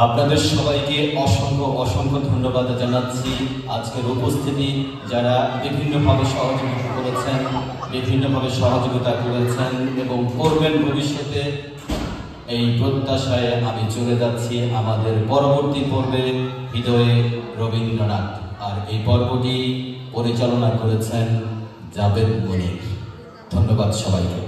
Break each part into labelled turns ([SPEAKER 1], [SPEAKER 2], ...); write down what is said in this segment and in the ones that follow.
[SPEAKER 1] আপনাদের সবাইকে অসংখ্য অসংখ্য ধন্যবাদ জানাচ্ছি। আজকের উপস্থিতি যারা বিভিন্নভাবে সহযোগিতা করেছেন এবং করবেন ভবিষ্যতে, এই প্রত্যাশায় আমি চলে যাচ্ছি আমাদের পরবর্তী পর্বে হৃদয়ে রবীন্দ্রনাথ। আর এই পর্বটি পরিচালনা করেছেন জাবেদ মনির। ধন্যবাদ সবাইকে।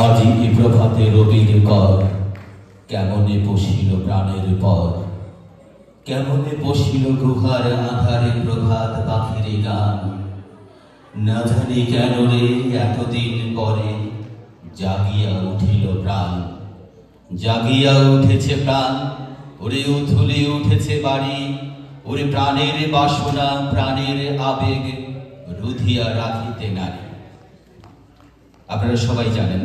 [SPEAKER 1] আজি এই প্রভাতে রবির কর, কেমনে বসিল প্রাণের পর, কেমনে বসিল গুহার আধারে প্রভাত পাখির গান। না জানি কেন রে এতদিন পরে জাগিয়া উঠিল প্রাণ, জাগিয়া উঠেছে প্রাণ, ওরে উথুলে উঠেছে বাড়ি, ওরে প্রাণের বাসনা প্রাণের আবেগ রুধিয়া রাখিতে নারী। আপনারা সবাই জানেন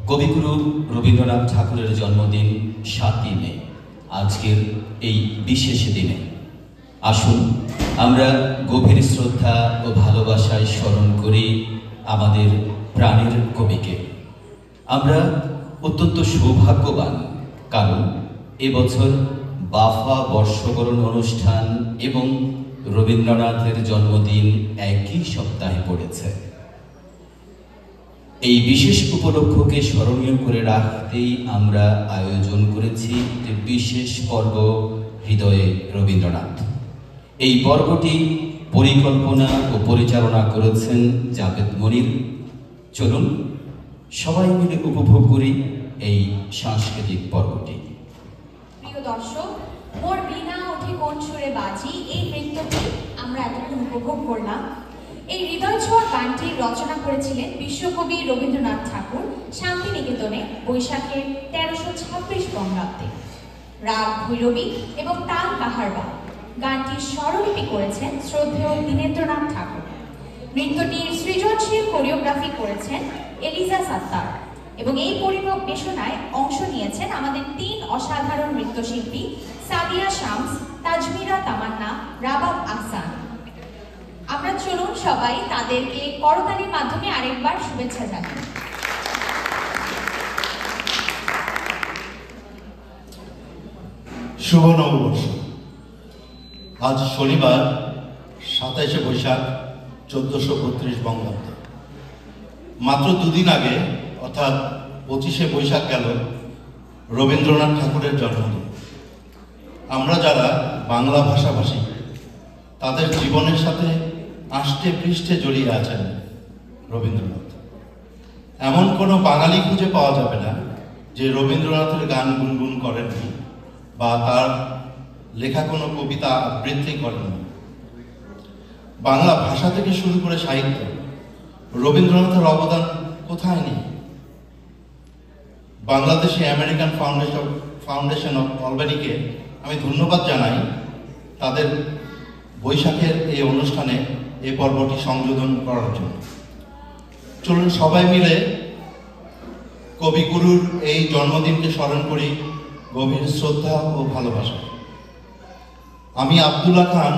[SPEAKER 1] কবিগুরু রবীন্দ্রনাথ ঠাকুরের জন্মদিন ৭ই মে। আজকের এই বিশেষ দিনে আসুন আমরা গভীর শ্রদ্ধা ও ভালোবাসায় স্মরণ করি আমাদের প্রাণের কবিকে। আমরা অত্যন্ত সৌভাগ্যবান, কারণ এবছর বাফা বর্ষবরণ অনুষ্ঠান এবং রবীন্দ্রনাথের জন্মদিন একই সপ্তাহে পড়েছে। এই বিশেষ উপলক্ষকে স্মরণীয় করে রাখতেই আমরা আয়োজন করেছি যে বিশেষ পর্ব হৃদয়ে রবীন্দ্রনাথ। এই পর্বটি পরিকল্পনা ও পরিচালনা করেছেন জাবেদ মনির। চলুন সবাই মিলে উপভোগ করি এই সাংস্কৃতিক পর্বটি।
[SPEAKER 2] প্রিয় দর্শক, মোর বীণা ওঠে কোন সুরে বাজি, এই নৃত্যটি আমরা এতক্ষণ উপভোগ করলাম। এই হৃদয় ছোঁয়া গানটি রচনা করেছিলেন বিশ্বকবি রবীন্দ্রনাথ ঠাকুর শান্তিনিকেতনে বৈশাখের ১৩২৬ বঙ্গাব্দে। রাগ ভৈরবী এবং তাল কাহারবা। গানটির স্বরলিপি করেছেন শ্রদ্ধেয় দীনেন্দ্রনাথ ঠাকুর। নৃত্যটির সৃজনশীল কোরিওগ্রাফি করেছেন এলিজা সাত্তার এবং এই পরিবেশনায় অংশ নিয়েছেন আমাদের 3 অসাধারণ নৃত্যশিল্পী সাদিয়া শামস, তাজমিরা তামান্না, রাবাব আহসান। আমরা চলুন সবাই তাদেরকে করতালির মাধ্যমে আরেকবার শুভেচ্ছা জানাই।
[SPEAKER 3] শুভ নববর্ষ। আজ শনিবার 27শে বৈশাখ 1432 বঙ্গাব্দ। মাত্র দুদিন আগে অর্থাৎ 25শে বৈশাখ গেল রবীন্দ্রনাথ ঠাকুরের জন্মদিন। আমরা যারা বাংলা ভাষাভাষী তাদের জীবনের সাথে আষ্টে পৃষ্ঠে জড়িয়ে আছেন রবীন্দ্রনাথ। এমন কোনো বাঙালি খুঁজে পাওয়া যাবে না যে রবীন্দ্রনাথের গান গুনগুন করেননি বা তার লেখা কোনো কবিতা আবৃত্তি করেননি। বাংলা ভাষা থেকে শুরু করে সাহিত্য, রবীন্দ্রনাথের অবদান কোথায় নেই? বাংলাদেশি আমেরিকান ফাউন্ডেশন অফ অলবেনিকে আমি ধন্যবাদ জানাই তাদের বৈশাখের এই অনুষ্ঠানে এই পর্বটি সংযোজন করার জন্য। চলুন সবাই মিলে কবিগুরুর এই জন্মদিনকে স্মরণ করি গভীর শ্রদ্ধা ও ভালোবাসা। আমি আব্দুল্লাহ খান।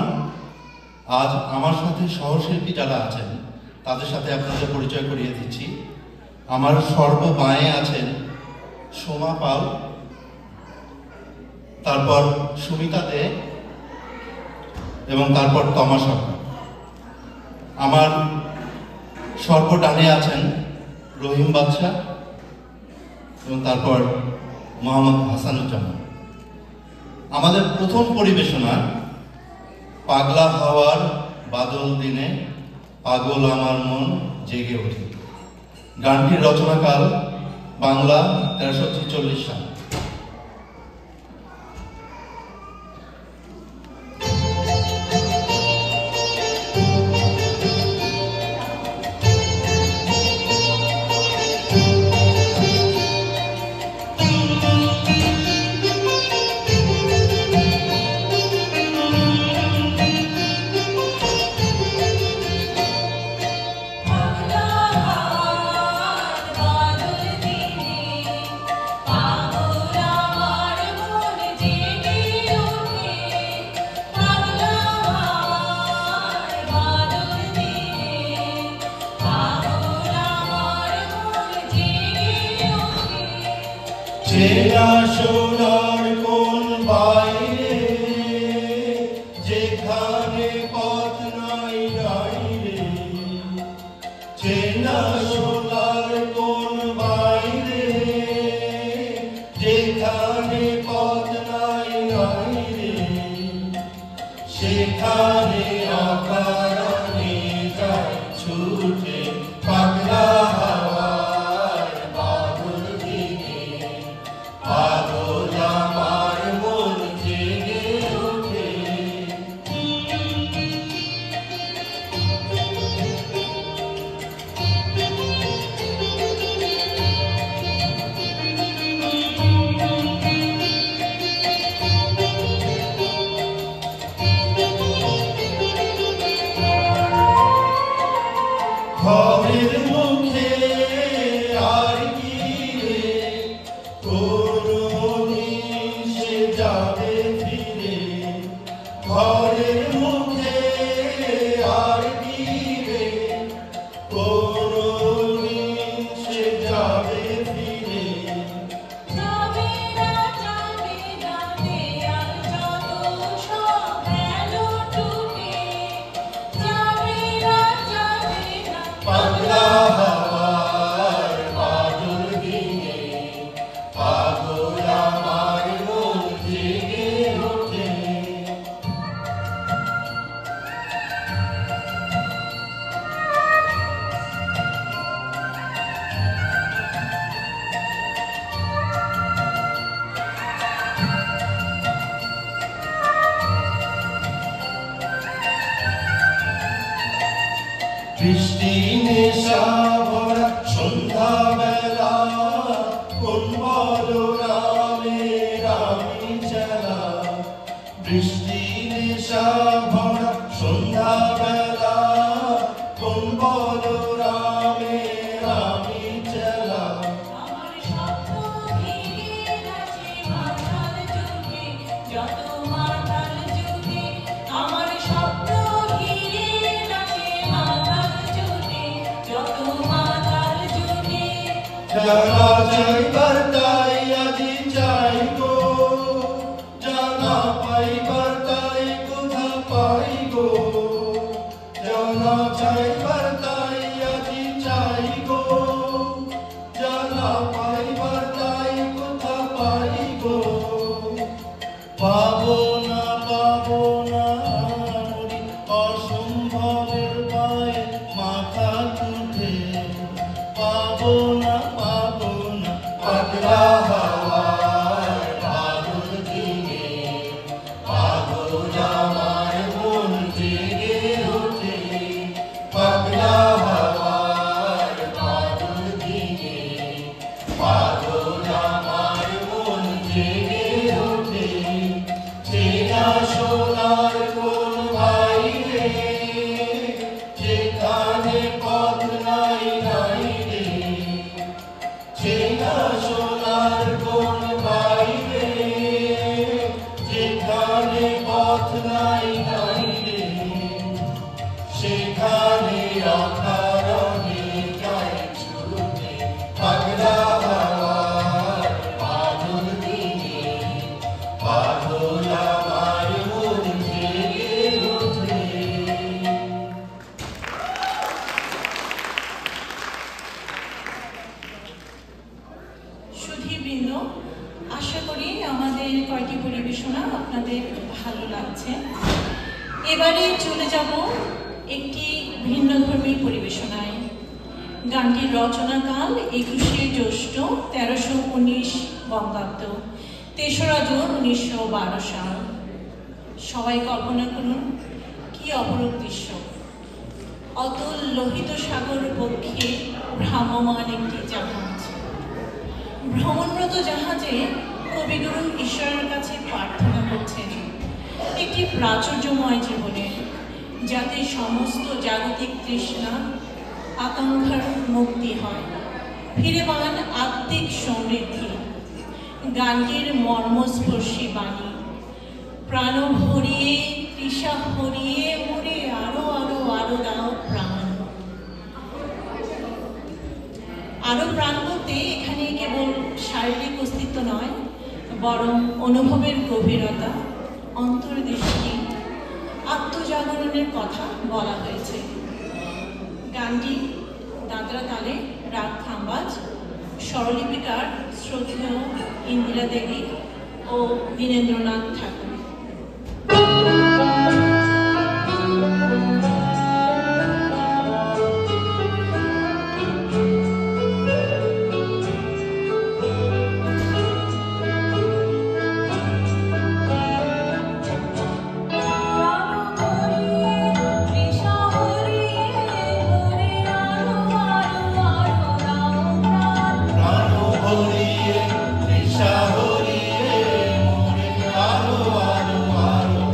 [SPEAKER 3] আজ আমার সাথে সহশিল্পী যারা আছেন তাদের সাথে আপনাদের পরিচয় করিয়ে দিচ্ছি। আমার সর্ববাঁয়ে আছেন সোমা পাল, তারপর সুমিতা দে এবং তারপর তমা সরকার। আমার সর্বডানে আছেন রহিম বাদশাহ এবং তারপর মোহাম্মদ হাসানুজ্জামান। আমাদের প্রথম পরিবেশনা পাগলা হাওয়ার বাদল দিনে পাগল আমার মন জেগে ওঠে। গানটির রচনাকাল বাংলা 1346 সাল। চেনা সোনার কোন বাইরে যেখানে পথ নাই নাই রে, চেনা সোনার কোন বাইরে যেখানে পথ নাই নাই রে, সেখানে অকারণে যায় ছুটে পাগলা হাওয়ার বাদল দিনে পাগল আমার মন জেগে ওঠে। ঘরের মুখে আর কি রে কোনদিন সে যাবে ফিরে, ঘরের মুখে আর কি রে কোনদিন সে যাবে ফিরে।
[SPEAKER 4] যাবে না আর যত সব গেল টুকে, যাবে না
[SPEAKER 3] পাগলা হাওয়ার বাদল দিনে পাগল আমার মন জেগে ওঠে। বৃষ্টি নেশা ভরা সন্ধ্যা বেলা কোন বলরামে রামি চেলা, বৃষ্টি নেশা ভরা সন্ধ্যা বেলা কোন বলরামে রামি চেলা।
[SPEAKER 4] আমার স্বপ্ন ভেঙে গেছে মাতাল যুগে, যত মাতাল
[SPEAKER 3] জানা চাইবার তাই আজি চাই গো, জানা পাইবার তাই কোথা পাই গো, জানা চাইবার তাই আজি চাই গো, জানা পাইবার তাই কোথা পাই গো। পাবো না মরি অসম্ভবের পায়ে মাথা তুলে, পাবো না পাগলা হাওয়ার পাগল দিনে, পাগল আমার মন জেগে ওঠে, পাগলা হাওয়ার পাগল দিনে, পাগল আমার মন জেগে ওঠে। চেনা সোনার কোন ভাই রে, যেখানে পথ নাই নাই রে, চেনা সোনার কোন ভাই রে, যেখানে পথ নাই নাই রে, সেখানে অকারণে যায় ছুটে, পাগলা হাওয়ার পাগল দিনে, পাগল আমার মন জেগে ওঠে।
[SPEAKER 4] সুধীবৃন্দ, আশা করি আমাদের কয়টি পরিবেশনা আপনাদের ভালো লাগছে। এবারে চলে যাব একটি ভিন্নধর্মী পরিবেশনায়। গানটির রচনাকাল 21শে জ্যৈষ্ঠ 1319 বঙ্গাব্দ, 3রা জুন 1912 সাল। সবাই কল্পনা করুন কি অপরূপ দৃশ্য। অতুল লোহিত সাগর পক্ষে ভ্রাম্যমান একটি জাহাজ। ভ্রমণরত জাহাজে কবিগুরু ঈশ্বরের কাছে প্রার্থনা করছেন একটি প্রাচুর্যময় জীবনে, যাতে সমস্ত জাগতিক তৃষ্ণা আকাঙ্ক্ষার মুক্তি হয়, ফিরে পান আত্মিক সমৃদ্ধি। গানটির মর্মস্পর্শী বাণী, প্রাণ ভরিয়ে তৃষা হরিয়ে মরে আরো আরো আরো দাও প্রাণ। আরো প্রাণ বলতে এখানে কেবল শারীরিক অস্তিত্ব নয়, বরং অনুভবের গভীরতা, অন্তর্দৃষ্টি, আত্মজাগরণের কথা বলা হয়েছে। গানটি দাদরা তালে, রাগ খাম্বাজ, স্বরলিপিকার শ্রদ্ধেয় ইন্দিরা দেবী ও দীনেন্দ্রনাথ ঠাকুর।
[SPEAKER 3] হরিয়ে মরে আরো আরো আরো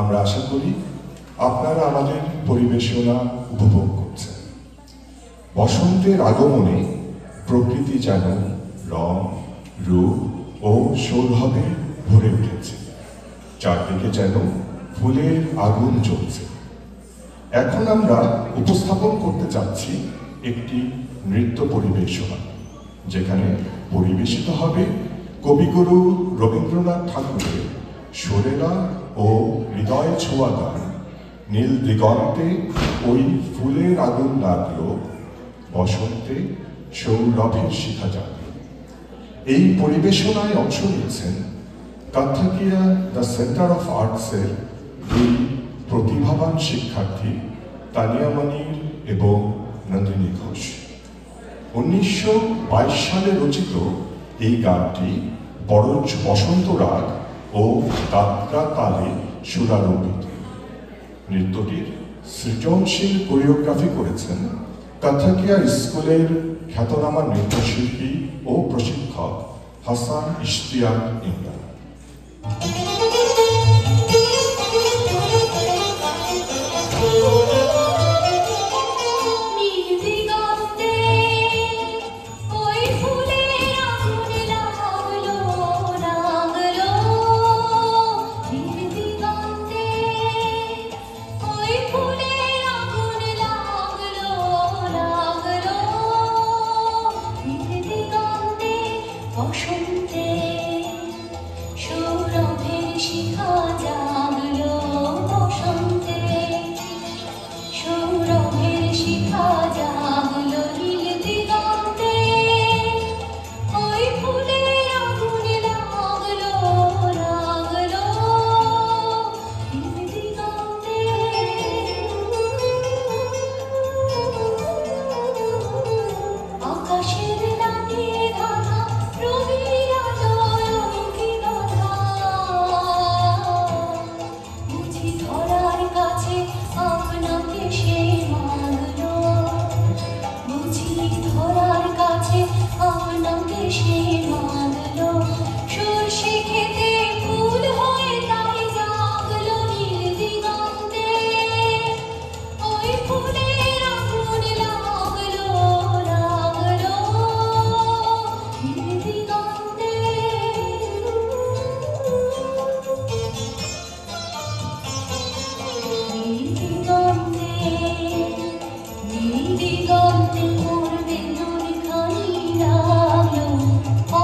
[SPEAKER 5] আমরা আশা করি আপনারা আমাদের পরিবেশনা উপভোগ করছেন। বসন্তের আগমনে প্রকৃতি যেন রং, রূপ ও সৌরভে ভরে উঠেছে, চারদিকে যেন ফুলের আগুন জ্বলছে। এখন আমরা উপস্থাপন করতে চাচ্ছি একটি নৃত্য পরিবেশনা, যেখানে পরিবেশিত হবে কবিগুরু রবীন্দ্রনাথ ঠাকুরের সুরেলা ও হৃদয় ছোঁয়া গান নীল দিগন্তে ওই ফুলের আগুন লাগলো, বসন্তে সৌরভের শিখা জাগলো। এই পরিবেশনায় অংশ নিয়েছেন কাথাকিয়া দ্য সেন্টার অফ আর্টসের দুই প্রতিভাবান শিক্ষার্থী তানিয়া মনির এবং নন্দিনী ঘোষ। 1922 সালে রচিত এই গানটি বসন্ত রাগ ও দাদরা তালে সুরারোপিত। নৃত্যটির সৃজনশীল কোরিওগ্রাফি করেছেন কাথাকিয়া স্কুলের খ্যাতনামা নৃত্যশিল্পী ও প্রশিক্ষক হাসান ইশতিয়াক ইমরান।
[SPEAKER 6] বসন্তে সৌরভের শিখা জাগলো, বসন্তে সৌরভের শিখা জাগলো, নীল দিগন্তে ওই ফুলের আগুন লাগলো, লাগলো নীল দিগন্তে। আকাশের নামে গাথা রবির আলোয় অঙ্কিত বুঝি ধরার কাছে আপনাকে সে মাগলো, বুঝি ধরার কাছে আপনাকে সে মাগলো। সর্ষে খেতে ফুল হয়ে তাই জাগলো, নীল দিগন্তে ওই ফুলের আগুন লাগলো, লাগলো নীল দিগন্তে। নীল দিগন্তে, নীল দিগন্তে পড়বে নূরখানি লাগলো,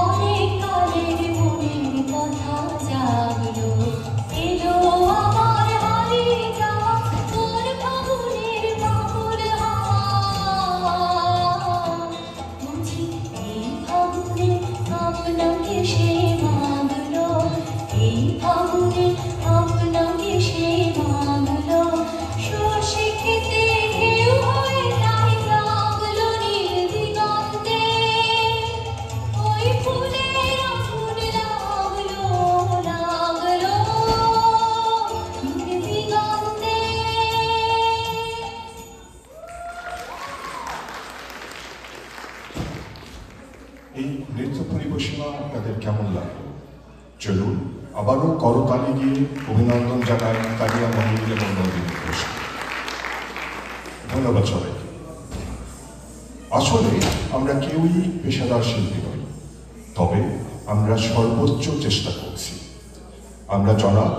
[SPEAKER 6] অনেক কালের মনের কথা জাগলো। এলো আমার হারিয়ে যাওয়া তোর ফাগুনের বাবুর হাওয়া, বুঝি এই ফাগুনে আপনাকে সে মাগলো, এই ফাগুনে আপনাকে সে মাগলো। সর্ষে খেতে ঢেউ হয়ে তাই জাগলো, নীল দিগন্তে ওই ফুলের আগুন লাগলো, লাগলো নীল দিগন্তে।
[SPEAKER 5] এই নৃত্য পরিবেশনা আপনাদের কেমন লাগলো? চলুন আবারও করতালি দিয়ে অভিনন্দন জানাই তানিয়া মনির এবং নন্দিনী ঘোষ। ধন্যবাদ সবাইকে। আসলে আমরা কেউই পেশাদার শিল্পী নই, তবে আমরা সর্বোচ্চ চেষ্টা করছি। আমরা জনাব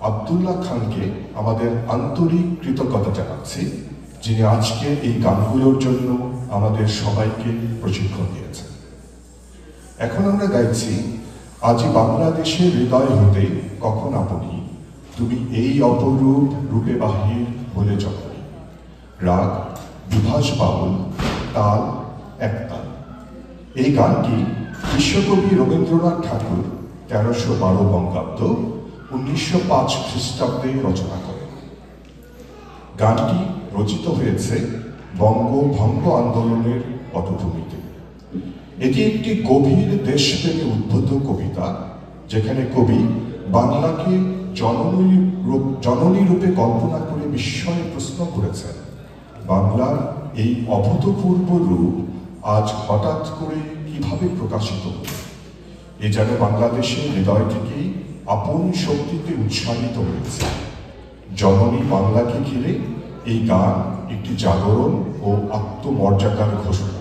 [SPEAKER 5] আব্দুল্লাহ খানকে আমাদের আন্তরিক কৃতজ্ঞতা জানাচ্ছি, যিনি আজকে এই গানগুলোর জন্য আমাদের সবাইকে প্রশিক্ষণ দিয়েছেন। এখন আমরা গাইছি আজি বাংলাদেশের হৃদয় হতে কখন আপনি, তুমি এই অপরূপ রূপে বাহির বলে জননী। রাগ বিভাস বাউল, তাল একতাল। এই গানটি বিশ্বকবি রবীন্দ্রনাথ ঠাকুর 1312 বঙ্গাব্দ 1905 খ্রিস্টাব্দে রচনা করেন। গানটি রচিত হয়েছে বঙ্গভঙ্গ আন্দোলনের পটভূমিতে। এটি একটি গভীর দেশপ্রেমে উদ্বুদ্ধ কবিতা, যেখানে কবি বাংলাকে জননী রূপে কল্পনা করে বিস্ময়ে প্রশ্ন করেছেন, বাংলার এই অভূতপূর্ব রূপ আজ হঠাৎ করে কিভাবে প্রকাশিত হল? এ যেন বাংলাদেশের হৃদয় থেকেই আপন শক্তিতে উৎসাহিত হয়েছে। জননী বাংলাকে ঘিরে এই গান একটি জাগরণ ও আত্মমর্যাদার ঘোষণা।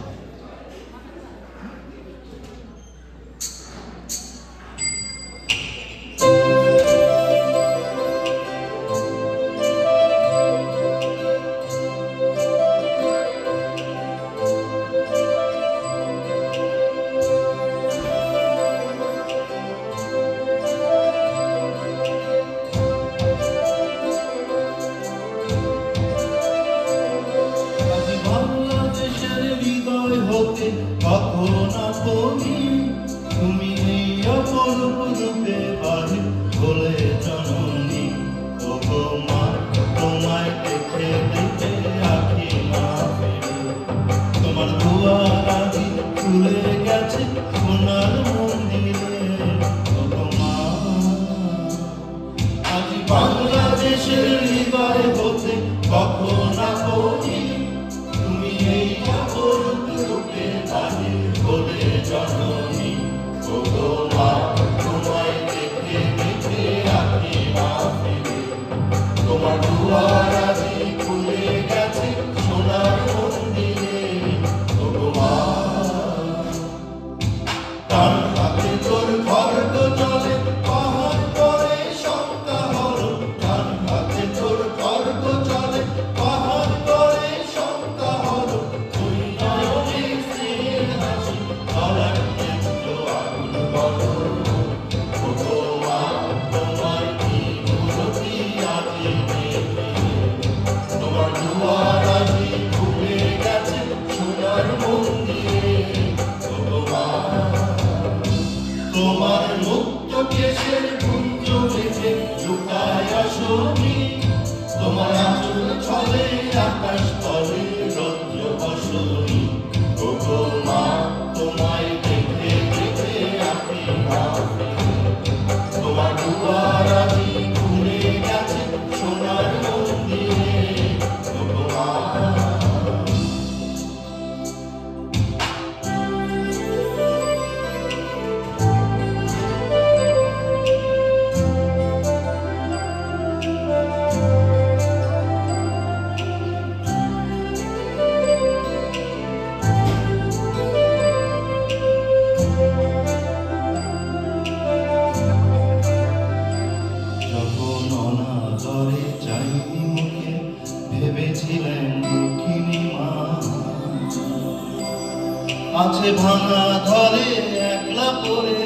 [SPEAKER 3] আছে ভাঙা ঘরে একলা পড়ে,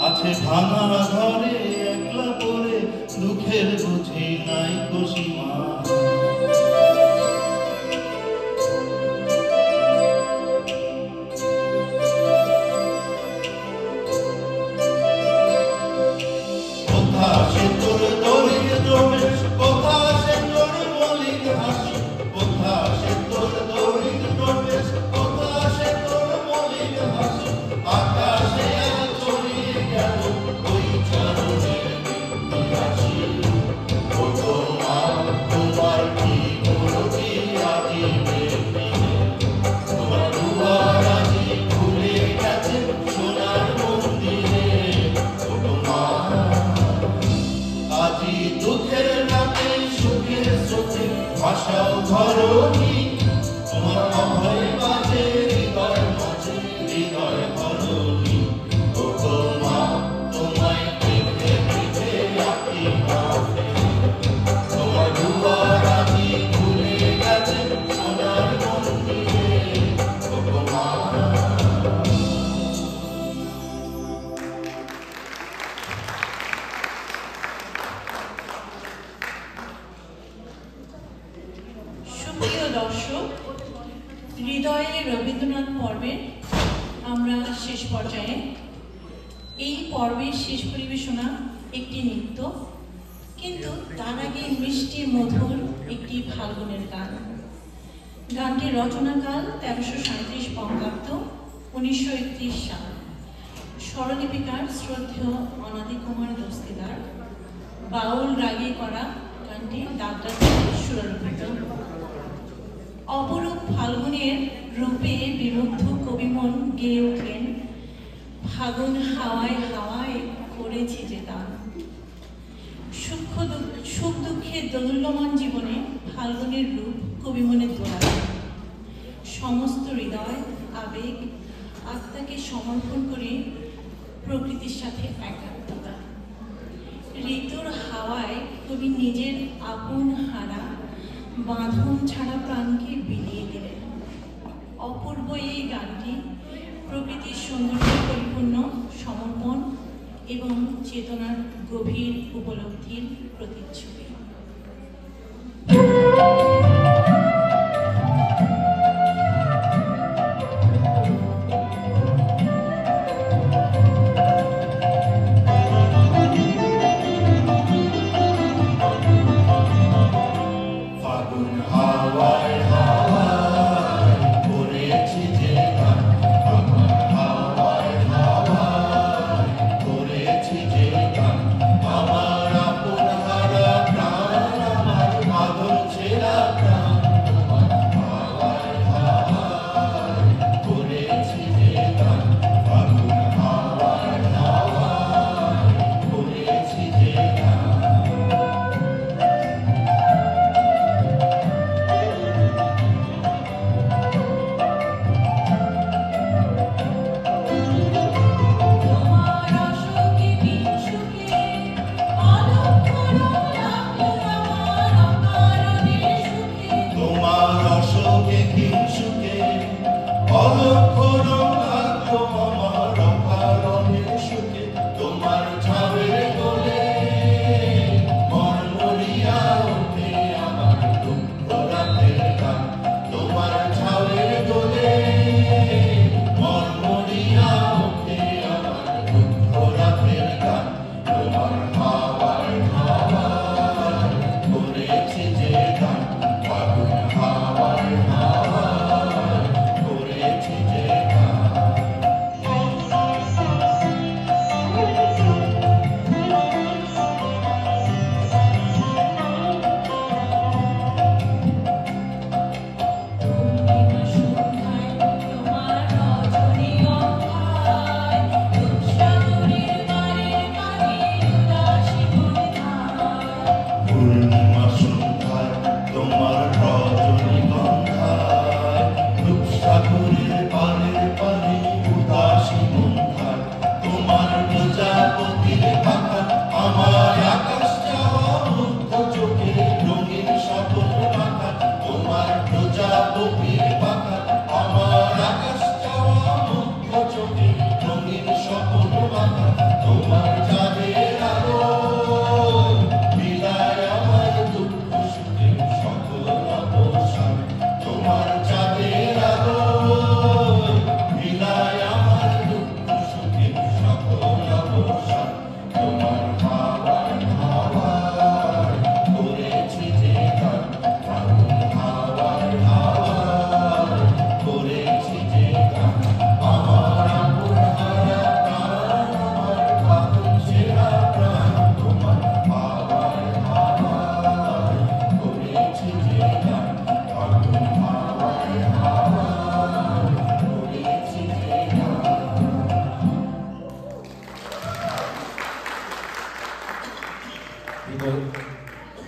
[SPEAKER 3] আছে ভাঙা ঘরে একলা পড়ে, দুঃখের বুঝি নাই সীমা। কোথা সে তোর দরিদ্র বেশ, কোথা সে তোর মলিন হাসি, কোথা সে তোর দরিদ্র বেশ, কোথা সে তোর মলিন হাসি, আকাশে ছড়িয়ে গেল ওই চরণের হাসি। ও মা, তোমার কি মূর্তি আজি তোমার দুয়ার আজি খুলে গেছে সোনার মন্দিরে। ও মা, আজি দুঃখের রাতে সুখের স্রোতে ভাষাও ধরণী, তোমার অভয় বাজে হৃদয় মাঝে হৃদয় ধরণী। ও মা, তোমায় দেখে দেখে আঁকি মাফে, তোমার দুয়ার আজি খুলে গেছে সোনার মন্দিরে। ও মা,
[SPEAKER 4] সুপ্রিয় দর্শক, হৃদয়ে রবীন্দ্রনাথ পর্বের আমরা শেষ পর্যায়ে। এই পর্বের শেষ পরিবেশনা একটি নৃত্য, কিন্তু তার আগে মিষ্টি মধুর একটি ফাল্গুনের গান। গানটির রচনাকাল 1337 বঙ্গাব্দ, 1931 সাল। স্বরলিপিকার শ্রদ্ধেয় অনাদি কুমার দস্তিদার। বাউল রাগে করা গানটি দাদরা সুরারোপিত। অপরূপ ফাল্গুনের রূপে বিমুগ্ধ কবিমন গেয়ে উঠলেন, ফাগুন হাওয়ায় হাওয়ায় করেছি যে দান। সুখ দুঃখের দোদুল্যমান জীবনে ফাল্গুনের রূপ কবিমনের দোলায়। সমস্ত হৃদয়, আবেগ, আত্মাকে সমর্পণ করে প্রকৃতির সাথে একাত্মতা। ঋতুর হাওয়ায় কবি নিজের আপন হারা বাঁধন ছাড়া প্রাণকে বিলিয়ে দিলেন। অপূর্ব এই গানটি প্রকৃতির সৌন্দর্য পরিপূর্ণ সমর্পণ এবং চেতনার গভীর উপলব্ধির প্রতিচ্ছবি।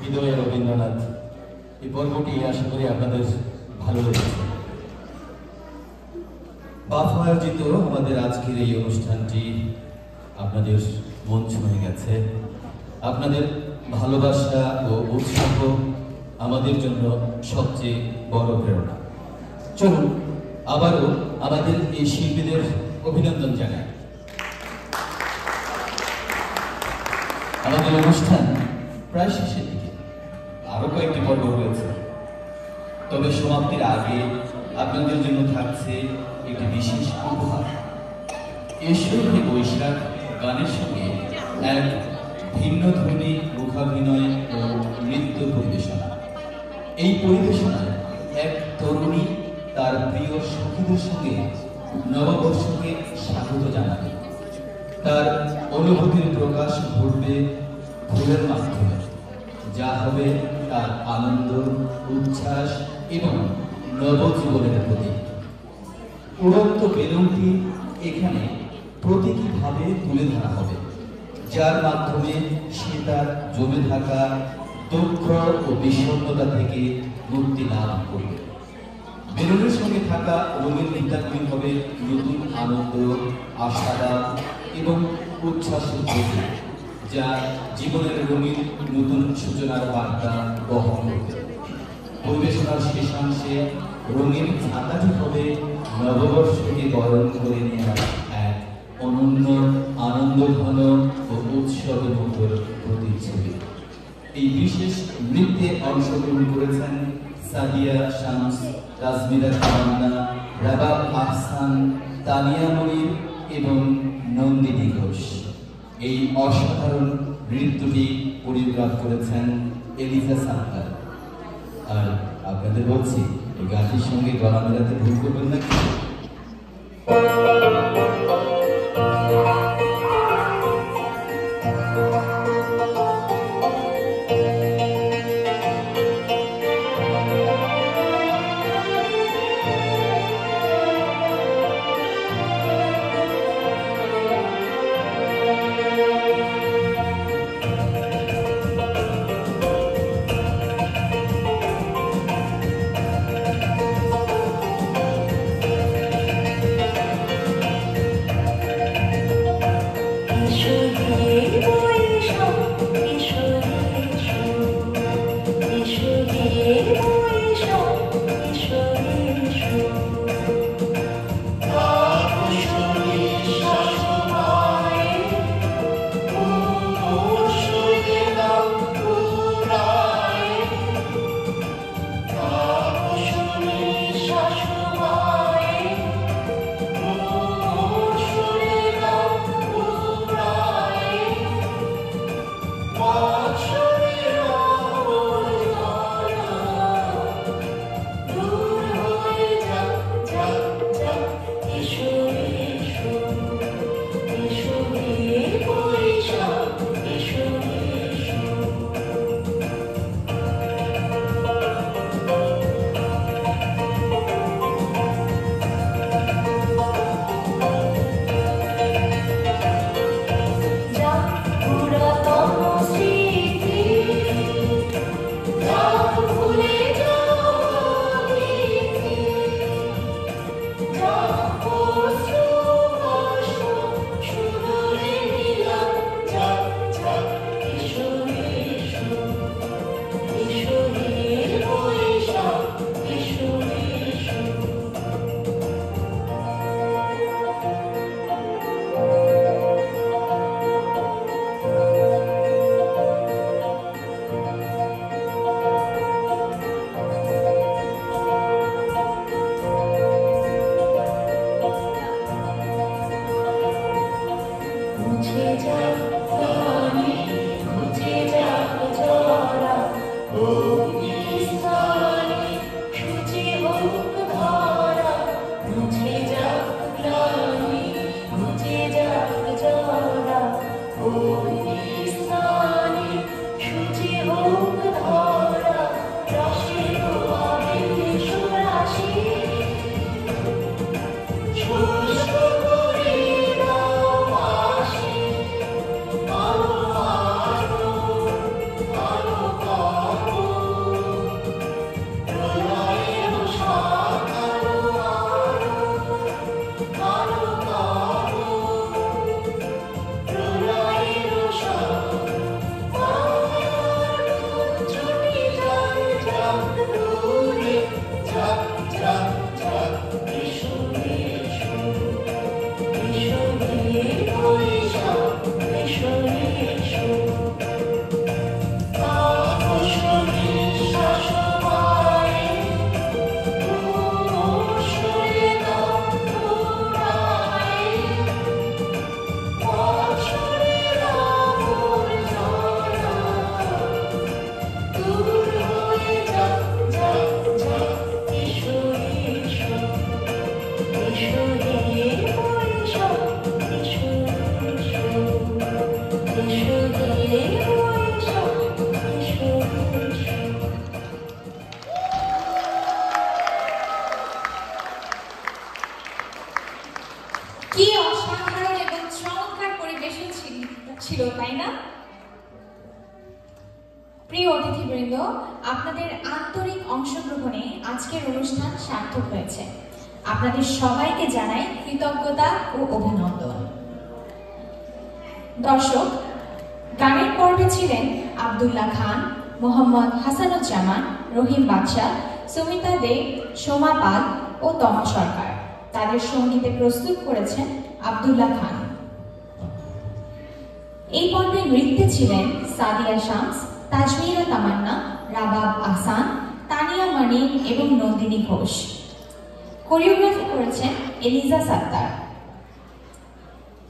[SPEAKER 1] হৃদয়ে রবীন্দ্রনাথ, এই পর্বটি আশা করি আপনাদের ভালো লেগেছে। বাফা আয়োজিত আমাদের আজকের এই অনুষ্ঠানটি আপনাদের মন ছুঁয়ে গেছে। আপনাদের ভালোবাসা ও উৎসাহ আমাদের জন্য সবচেয়ে বড় প্রেরণা। চলুন আবারও আমাদের এই শিল্পীদের অভিনন্দন জানাই। আমাদের অনুষ্ঠান প্রায় শেষের দিকে, আরো কয়েকটি পর্ব রয়েছে, তবে সমাপ্তির আগে আপনাদের জন্য থাকছে একটি বিশেষ উপহার। এসো হে বৈশাখ গানের সঙ্গে এক ভিন্নধর্মী মুখাভিনয় ও নৃত্য পরিবেশনা। এই পরিবেশনায় এক তরুণী তার প্রিয় সখীদের সঙ্গে নববর্ষকে স্বাগত জানাবে। তার অনুভূতির প্রকাশ ঘটবে ফুলের মাধ্যমে, যা হবে তার আনন্দ, উচ্ছ্বাস এবং নবজীবনের প্রতীক। উড়ন্ত বেলুনটি এখানে প্রতীকীভাবে তুলে ধরা হবে, যার মাধ্যমে সে তার জমে থাকা দুঃখ ও বিষণ্ণতা থেকে মুক্তি লাভ করবে। বেলুনের সঙ্গে থাকা রঙিন ভিটামিন হবে নতুন আনন্দ, আশাবাদ এবং উচ্ছ্বাসের প্রতীক, যা জীবনের রঙিন নতুন সূচনার বার্তা বহন করবে। পরিবেশনার শেষাংশে রঙিন ছাতাটি হবে নববর্ষকে বরণ করে নেওয়ার এক অনন্য আনন্দঘন ও উৎসবমুখর প্রতিচ্ছবি। এই বিশেষ নৃত্যে অংশগ্রহণ করেছেন সাদিয়া শামস, তাসমিরা তামান্না, রাবাব আহসান, তানিয়া মনির এবং নন্দিনী ঘোষ। এই অসাধারণ নৃত্যটি কোরিওগ্রাফ করেছেন এলিজা সাত্তার। আর আপনাদের বলছি, এই গানটির সঙ্গে গলা মেলাতে ভুল করবেন না।
[SPEAKER 2] ছিল, তাই না? প্রিয় অতিথিবৃন্দ, আপনাদের আন্তরিক অংশগ্রহণে আজকের অনুষ্ঠান সার্থক হয়েছে। আপনাদের সবাইকে জানাই কৃতজ্ঞতা ও অভিনন্দন। দর্শক, গানের পর্বে ছিলেন আব্দুল্লাহ খান, মোহাম্মদ হাসানুজ্জামান, রহিম বাদশাহ, সুমিতা দে, সোমা পাল ও তমা সরকার। তাদের সঙ্গীতে প্রস্তুত করেছেন আব্দুল্লাহ খান। এই পর্বে নৃত্যে ছিলেন সাদিয়া শামস, তাজমিরা তামান্না, রাবাব আহসান, তানিয়া মানিক এবং নন্দিনী ঘোষ। কোরিওগ্রাফি করেছেন এলিজা সাত্তার।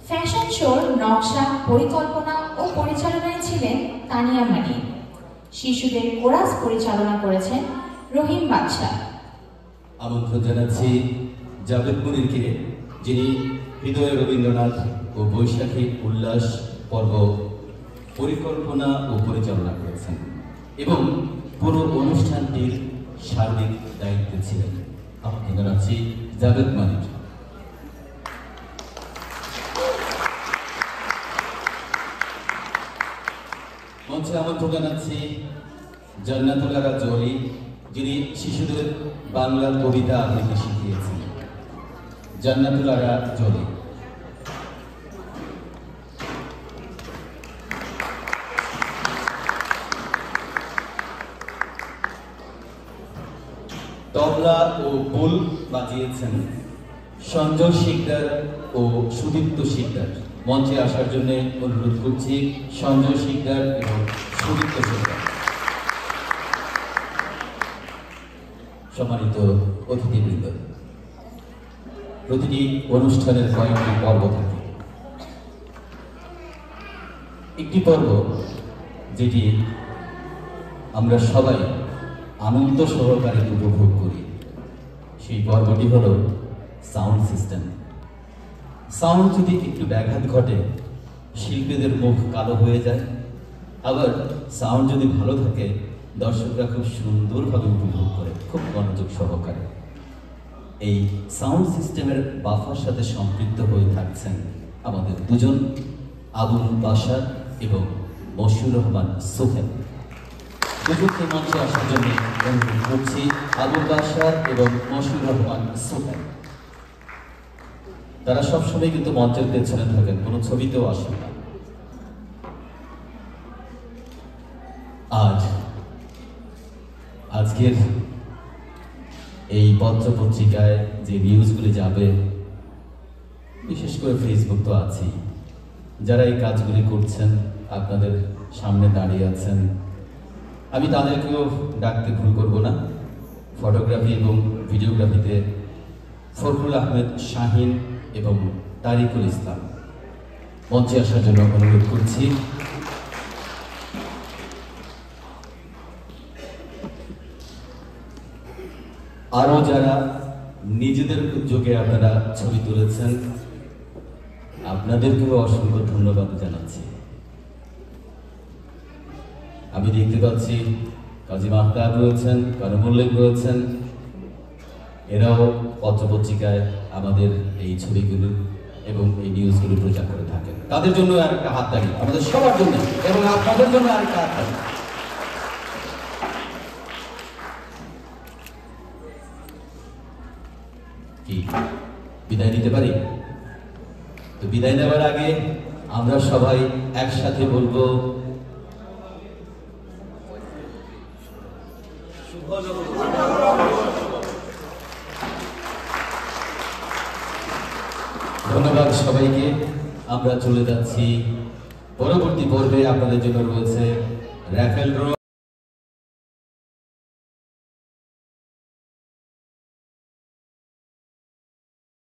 [SPEAKER 2] ফ্যাশন শোর নকশা, পরিকল্পনা ও পরিচালনায় ছিলেন তানিয়া মানিক। শিশুদের কোরাস পরিচালনা করেছেন রহিম বাদশাহ।
[SPEAKER 1] আমন্ত্রণ জানাচ্ছি জাভেদ মুনিরকে, যিনি হৃদয়ে রবীন্দ্রনাথ ও বৈশাখী উল্লাস পর্ব পরিকল্পনা ও পরিচালনা করেছেন এবং পুরো অনুষ্ঠানটির সার্বিক দায়িত্বে ছিলেন। আমন্ত্রণ জানাচ্ছি জাভেদ মুনির। মঞ্চে আমন্ত্রণ জানাচ্ছি জান্নাতুল আরা জলি, যিনি শিশুদের বাংলা কবিতা আবৃত্তি শিখিয়েছেন। জান্নাতুল আরা জলি। তবলা ও বুল বাজিয়েছেন সঞ্জয় শিকদার ও সুদীপ্ত শিকদার। মঞ্চে আসার জন্য অনুরোধ করছি সঞ্জয় শিকদার এবং সুদীপ্ত শিকদার। সম্মানিত অতিথিবৃন্দ, প্রতিটি অনুষ্ঠানের কয়েকটি পর্ব থাকে। একটি পর্ব যেটি আমরা সবাই আনন্দ সহকারে উপভোগ করি, সেই পর্বটি হলো সাউন্ড সিস্টেম। সাউন্ড যদি একটু ব্যাঘাত ঘটে, শিল্পীদের মুখ কালো হয়ে যায়। আবার সাউন্ড যদি ভালো থাকে, দর্শকরা খুব সুন্দরভাবে উপভোগ করে, খুব মনোযোগ সহকারে। এই সাউন্ড সিস্টেমের বাফার সাথে সম্পৃক্ত হয়ে থাকছেন আমাদের দুজন, আবুল বাশার এবং মশিউর রহমান সোহেল। দুজনকে মঞ্চে আসার জন্য অনুরোধ করছি আবুল বাশার এবং মশিউর রহমান সোহেল। তারা সবসময় কিন্তু মঞ্চের পেছনে থাকেন, কোনো ছবিতেও আসেন না। আজকের এই পত্র পত্রিকায় যে নিউজগুলি যাবে, বিশেষ করে ফেসবুক তো আছেই, যারা এই কাজগুলি করছেন আপনাদের সামনে দাঁড়িয়ে আছেন, আমি তাদেরকেও ডাকতে ভুল করব না। ফটোগ্রাফি এবং ভিডিওগ্রাফিতে ফখরুল আহমেদ শাহিন এবং তারিকুল ইসলাম মঞ্চে আসার জন্য অনুরোধ করছি। আরো যারা নিজেদের উদ্যোগে আপনারা ছবি তুলেছেন, আপনাদেরকেও অসংখ্য ধন্যবাদ জানাচ্ছি। আমি দেখতে পাচ্ছি কাজী মাহতাব রয়েছেন, কারুমুল্লেক রয়েছেন, এরাও পত্রপত্রিকায় আমাদের এই ছবিগুলো এবং এই নিউজগুলো প্রচার করে থাকেন। তাদের জন্য আরেকটা হাততালি, আমাদের সবার জন্য এবং আপনাদের জন্য আরেকটা হাততালি। কি বিদায় নিতে পারি? তো বিদায় নেওয়ার আগে আমরা সবাই একসাথে বলবো ধন্যবাদ সবাইকে। আমরা চলে যাচ্ছি পরবর্তী পর্বে। আপনাদের জন্য রয়েছে র্যাফেল ড্র।